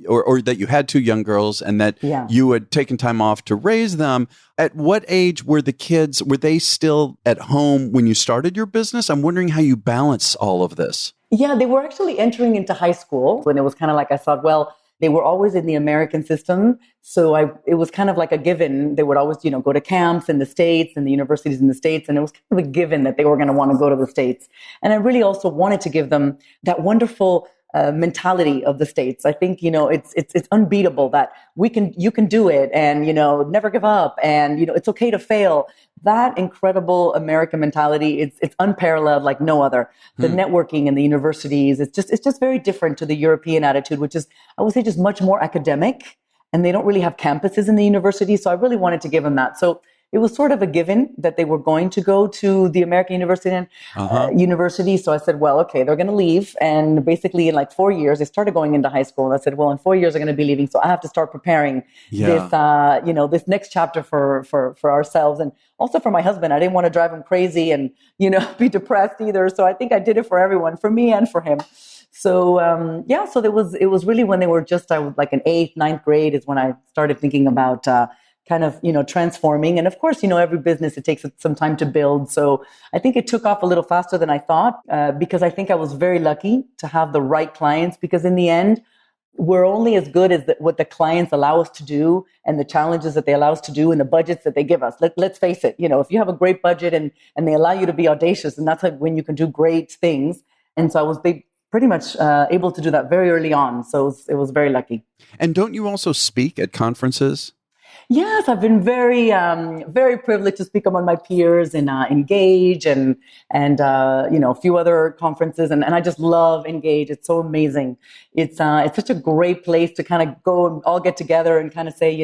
or that you had two young girls and that you had taken time off to raise them. At what age were the kids, were they still at home when you started your business? I'm wondering how you balance all of this. Yeah, they were actually entering into high school when it was kind of like, I thought, well, they were always in the American system. So it was kind of like a given. They would always, go to camps in the States and the universities in the States. And it was kind of a given that they were going to want to go to the States. And I really also wanted to give them that wonderful mentality of the States. I think, it's unbeatable that you can do it and, never give up and, it's okay to fail. That incredible American mentality, it's unparalleled like no other. The networking in the universities, it's just very different to the European attitude, which is, I would say, just much more academic, and they don't really have campuses in the university. So I really wanted to give them that. So it was sort of a given that they were going to go to the American university. So I said, well, okay, they're going to leave. And basically in like 4 years, they started going into high school. And I said, well, in 4 years, they're going to be leaving. So I have to start preparing this next chapter for ourselves. And also for my husband, I didn't want to drive him crazy and, be depressed either. So I think I did it for everyone, for me and for him. So, so it was really when they were just, I was like in 8th, 9th grade is when I started thinking about, kind of, transforming. And of course, every business, it takes some time to build. So I think it took off a little faster than I thought, because I think I was very lucky to have the right clients, because in the end, we're only as good as what the clients allow us to do and the challenges that they allow us to do and the budgets that they give us. Let's face it, if you have a great budget and they allow you to be audacious, and that's like when you can do great things. And so I was pretty much able to do that very early on. So it was very lucky. And don't you also speak at conferences? Yes, I've been very, very privileged to speak among my peers and Engage and a few other conferences, and I just love Engage. It's so amazing. It's such a great place to kind of go and all get together and kind of say,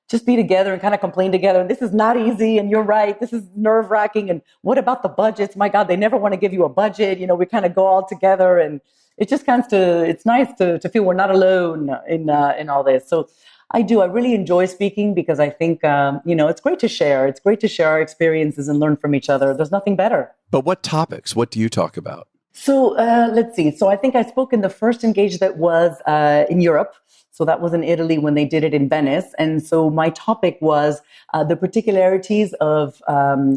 just be together and kind of complain together. This is not easy, and you're right. This is nerve wracking. And what about the budgets? My God, they never want to give you a budget. We kind of go all together, and it just it's nice to feel we're not alone in all this. So I really enjoy speaking because I think, it's great to share. It's great to share our experiences and learn from each other. There's nothing better. But what topics? What do you talk about? So let's see. So I think I spoke in the first Engage that was in Europe. So that was in Italy when they did it in Venice. And so my topic was the particularities of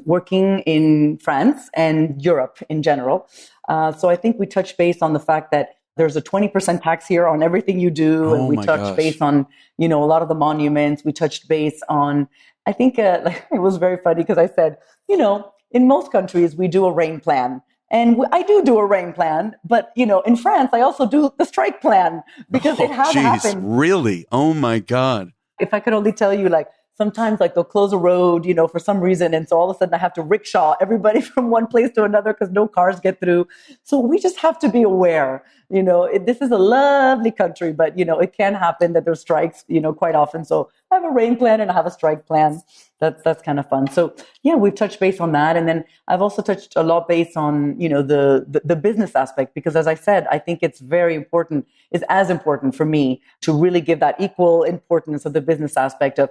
working in France and Europe in general. So I think we touched base on the fact that there's a 20% tax here on everything you do. And we touched base on, a lot of the monuments. We touched base on, I think it was very funny because I said, in most countries, we do a rain plan. And I do a rain plan, but, in France, I also do the strike plan because it has happened. Really? Oh, my God. If I could only tell you, sometimes they'll close a road, for some reason. And so all of a sudden I have to rickshaw everybody from one place to another because no cars get through. So we just have to be aware, this is a lovely country, but, it can happen that there's strikes, quite often. So I have a rain plan and I have a strike plan. That's kind of fun. So yeah, we've touched base on that. And then I've also touched a lot base on, the business aspect, because as I said, I think it's very important, is as important for me to really give that equal importance of the business aspect of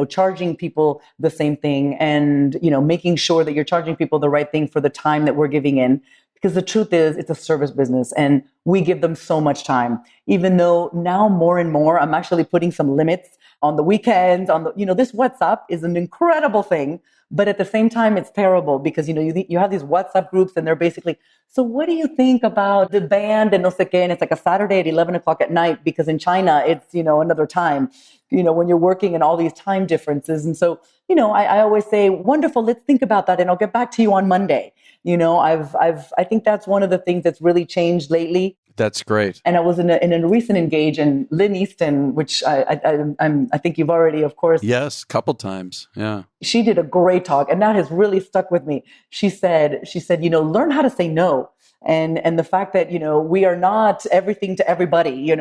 charging people the same thing and, making sure that you're charging people the right thing for the time that we're giving in. Because the truth is, it's a service business and we give them so much time, even though now more and more, I'm actually putting some limits on the weekends, this WhatsApp is an incredible thing, but at the same time, it's terrible because, you have these WhatsApp groups and they're basically, so what do you think about the band and no sé qué? And it's like a Saturday at 11 o'clock at night because in China, it's, another time, when you're working and all these time differences. And so, I always say, wonderful, let's think about that and I'll get back to you on Monday. I think that's one of the things that's really changed lately. That's great. And I was in a recent engage, and Lynn Easton, which I think you've already, of course. Yes, couple times. Yeah. She did a great talk, and that has really stuck with me. She said, learn how to say no. And the fact that, we are not everything to everybody,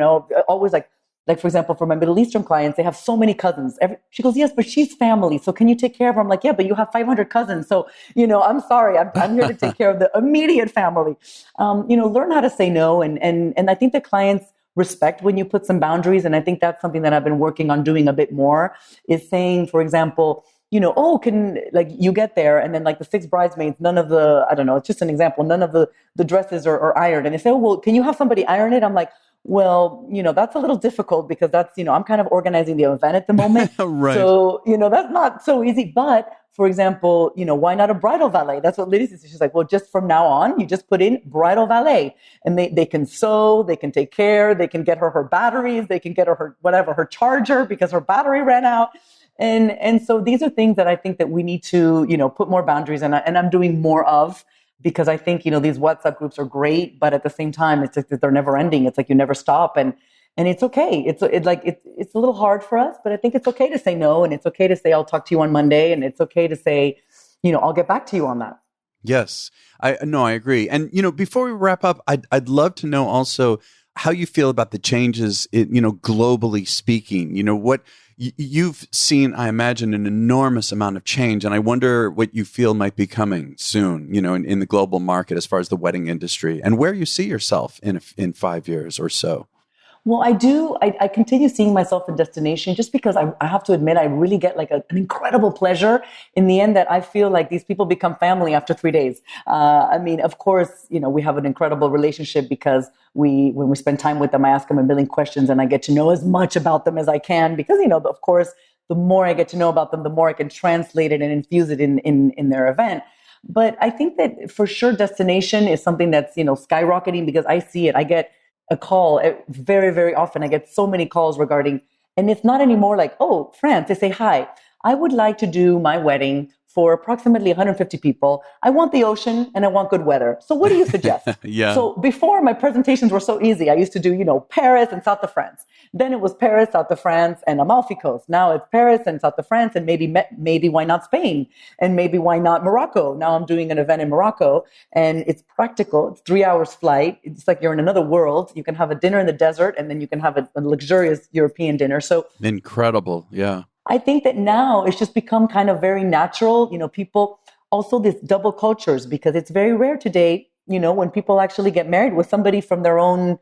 always like, for example, for my Middle Eastern clients, they have so many cousins. She goes, yes, but she's family. So can you take care of her? I'm like, yeah, but you have 500 cousins. So, I'm sorry. I'm here to take care of the immediate family. Learn how to say no. And I think that clients respect when you put some boundaries. And I think that's something that I've been working on doing a bit more, is saying, for example, you get there and then like the 6 bridesmaids, none of the, I don't know, it's just an example, none of the dresses are ironed. And they say, oh, well, can you have somebody iron it? I'm like, well, that's a little difficult because that's, I'm kind of organizing the event at the moment. Right. So, that's not so easy. But for example, why not a bridal valet? That's what Lydia says. She's like, well, just from now on, you just put in bridal valet and they can sew, they can take care, they can get her batteries, they can get her whatever, her charger because her battery ran out. And so these are things that I think that we need to, put more boundaries and I'm doing more of. Because I think, these WhatsApp groups are great, but at the same time, it's like they're never ending. It's like you never stop. And it's okay. It's a little hard for us, but I think it's okay to say no. And it's okay to say, I'll talk to you on Monday. And it's okay to say, I'll get back to you on that. Yes, I agree. And, before we wrap up, I'd love to know also how you feel about the changes, globally speaking, what you've seen, I imagine, an enormous amount of change. And I wonder what you feel might be coming soon, in the global market as far as the wedding industry and where you see yourself in 5 years or so. Well, I do. I continue seeing myself in destination just because I have to admit, I really get like an incredible pleasure in the end that I feel like these people become family after 3 days. Of course, we have an incredible relationship because when we spend time with them, I ask them a million questions and I get to know as much about them as I can because, of course, the more I get to know about them, the more I can translate it and infuse it in their event. But I think that for sure destination is something that's, skyrocketing because I see it. I get a call very, very often. I get so many calls regarding, and it's not anymore like, oh, France, they say, hi, I would like to do my wedding for approximately 150 people. I want the ocean and I want good weather. So what do you suggest? Yeah. So before my presentations were so easy, I used to do, Paris and South of France. Then it was Paris, South of France, and Amalfi Coast. Now it's Paris and South of France, and maybe why not Spain? And maybe why not Morocco? Now I'm doing an event in Morocco, and it's practical. It's 3 hours flight. It's like you're in another world. You can have a dinner in the desert, and then you can have a luxurious European dinner. So incredible, yeah. I think that now it's just become kind of very natural. People also this double cultures because it's very rare today, when people actually get married with somebody from their own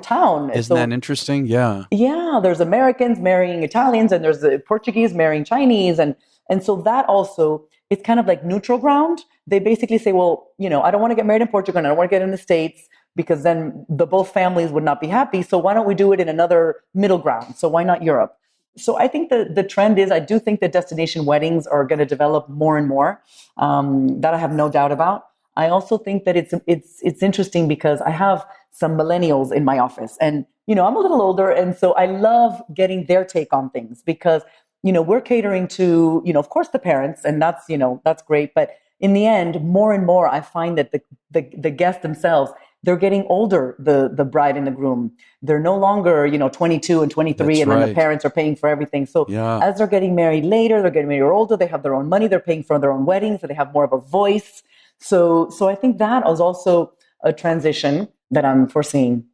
town. Isn't that interesting? Yeah. Yeah. There's Americans marrying Italians and there's the Portuguese marrying Chinese. And so that also, it's kind of like neutral ground. They basically say, well, I don't want to get married in Portugal and I don't want to get in the States because then both families would not be happy. So why don't we do it in another middle ground? So why not Europe? So I think the trend is, I do think that destination weddings are going to develop more and more. That I have no doubt about. I also think that it's interesting because I have some millennials in my office and, I'm a little older. And so I love getting their take on things because, we're catering to, of course the parents and that's great. But in the end, more and more, I find that the guests themselves, they're getting older, the bride and the groom. They're no longer, 22 and 23, That's and right. then the parents are paying for everything. So as they're getting married later, they're getting married older, they have their own money, they're paying for their own weddings, so they have more of a voice. So I think that is also a transition that I'm foreseeing.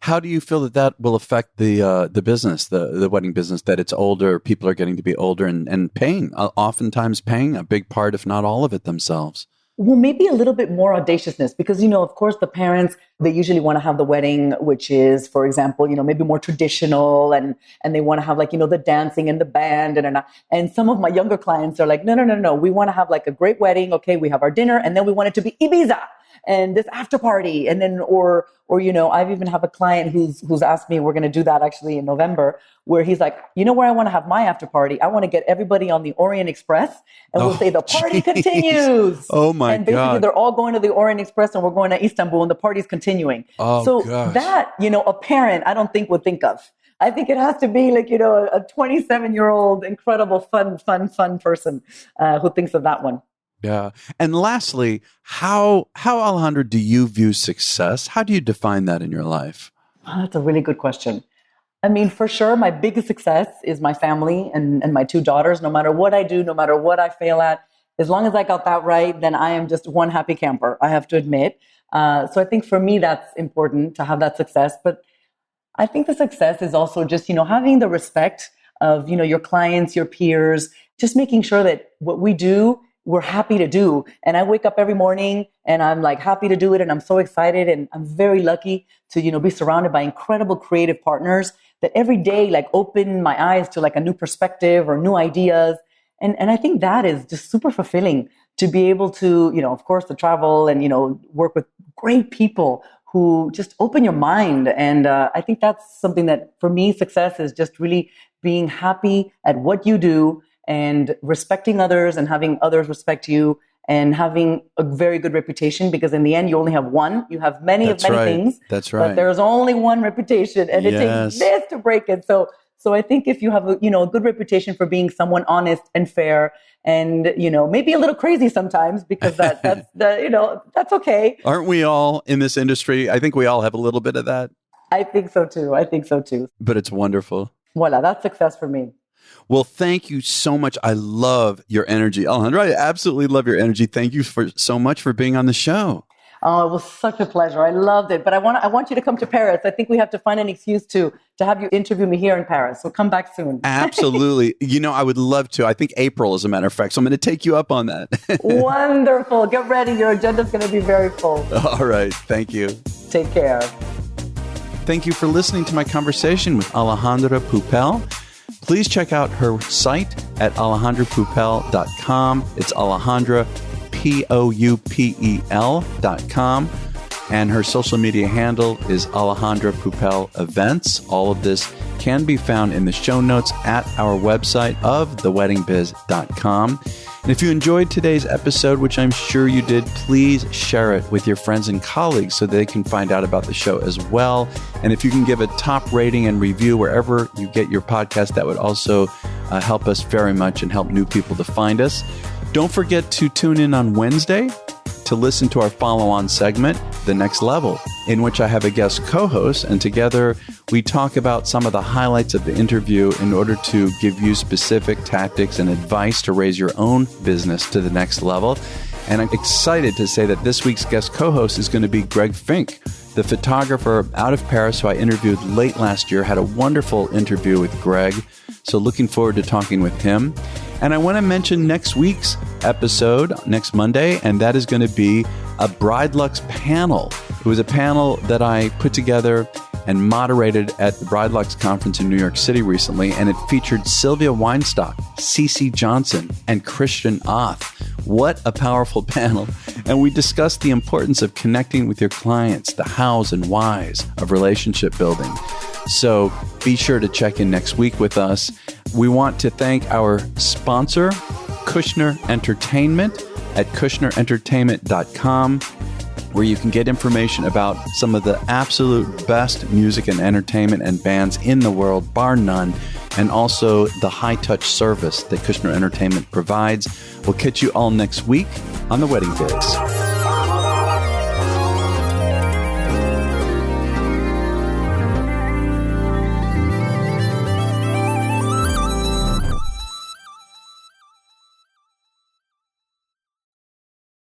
How do you feel that will affect the business, the wedding business, that it's older, people are getting to be older and paying, oftentimes paying a big part, if not all of it themselves? Well, maybe a little bit more audaciousness because, of course, the parents, they usually want to have the wedding, which is, for example, maybe more traditional and they want to have like, the dancing and the band and some of my younger clients are like, no. We want to have like a great wedding. Okay. We have our dinner and then we want it to be Ibiza. and this after party. And then, or, I've even have a client who's asked me, we're going to do that actually in November, where he's like, you know where I want to have my after party? I want to get everybody on the Orient Express, and we'll say the party continues. Oh my God. And basically they're all going to the Orient Express and we're going to Istanbul and the party's continuing. Oh, so gosh. That, a parent, I don't think would think of. I think it has to be like, a 27-year-old, incredible, fun person who thinks of that one. Yeah. And lastly, how Alejandra, do you view success? How do you define that in your life? Oh, that's a really good question. I mean, for sure, my biggest success is my family and my 2 daughters. No matter what I do, no matter what I fail at, as long as I got that right, then I am just one happy camper, I have to admit. So I think for me, that's important to have that success. But I think the success is also just, having the respect of, your clients, your peers, just making sure that what we do, we're happy to do. And I wake up every morning and I'm like happy to do it. And I'm so excited. And I'm very lucky to, be surrounded by incredible creative partners that every day, like, open my eyes to like a new perspective or new ideas. And I think that is just super fulfilling to be able to, of course, to travel and, work with great people who just open your mind. And I think that's something that for me, success is just really being happy at what you do and respecting others and having others respect you and having a very good reputation, because in the end, you only have one. You have many things. That's right. But there's only one reputation, and it takes this to break it. So I think if you have a good reputation for being someone honest and fair, and maybe a little crazy sometimes, because that's okay. Aren't we all in this industry? I think we all have a little bit of that. I think so too. But it's wonderful. Voila, that's success for me. Well, thank you so much. I love your energy, Alejandra. I absolutely love your energy. Thank you so much for being on the show. Oh, it was such a pleasure. I loved it. But I want you to come to Paris. I think we have to find an excuse to have you interview me here in Paris. So come back soon. Absolutely. I would love to. I think April, as a matter of fact. So I'm going to take you up on that. Wonderful. Get ready. Your agenda's going to be very full. All right. Thank you. Take care. Thank you for listening to my conversation with Alejandra Poupel. Please check out her site at alejandrapoupel.com. It's Alejandra, Poupel.com. And her social media handle is Alejandra Poupel Events. All of this can be found in the show notes at our website of theweddingbiz.com. And if you enjoyed today's episode, which I'm sure you did, please share it with your friends and colleagues so they can find out about the show as well. And if you can give a top rating and review wherever you get your podcast, that would also help us very much and help new people to find us. Don't forget to tune in on Wednesday to listen to our follow-on segment, The Next Level, in which I have a guest co-host, and together we talk about some of the highlights of the interview in order to give you specific tactics and advice to raise your own business to the next level. And I'm excited to say that this week's guest co-host is going to be Greg Fink, the photographer out of Paris who I interviewed late last year. Had a wonderful interview with Greg, so looking forward to talking with him. And I want to mention next week's episode, next Monday, and that is going to be a Bride Lux panel. It was a panel that I put together and moderated at the Bride Lux conference in New York City recently, and it featured Sylvia Weinstock, Cece Johnson, and Christian Oth. What a powerful panel. And we discussed the importance of connecting with your clients, the hows and whys of relationship building. So be sure to check in next week with us. We want to thank our sponsor, Kushner Entertainment, at KushnerEntertainment.com, where you can get information about some of the absolute best music and entertainment and bands in the world, bar none, and also the high-touch service that Kushner Entertainment provides. We'll catch you all next week on The Wedding Biz.